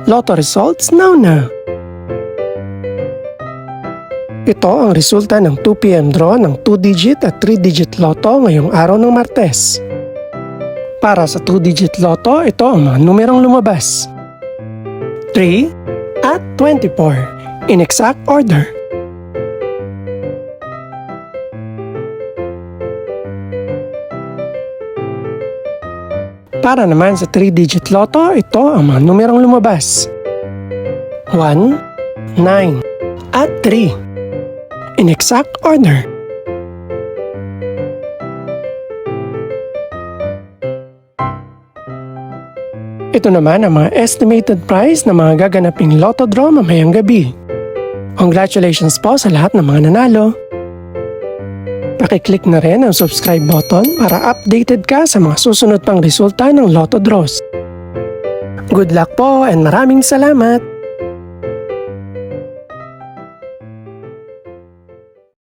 Lotto results now. Ito ang resulta ng 2 PM draw ng 2-digit at 3-digit lotto ngayong araw ng Martes. Para sa 2-digit lotto, ito ang mga numerong lumabas. 3 at 24 in exact order. Para naman sa 3-digit lotto, ito ang mga numerong lumabas. 1, 9 at 3 in exact order. Ito naman ang mga estimated price ng mga gaganaping lotto draw mamayang gabi. Congratulations po sa lahat ng mga nanalo. Pakiclick na rin ang subscribe button para updated ka sa mga susunod pang resulta ng lotto draws. Good luck po and maraming salamat!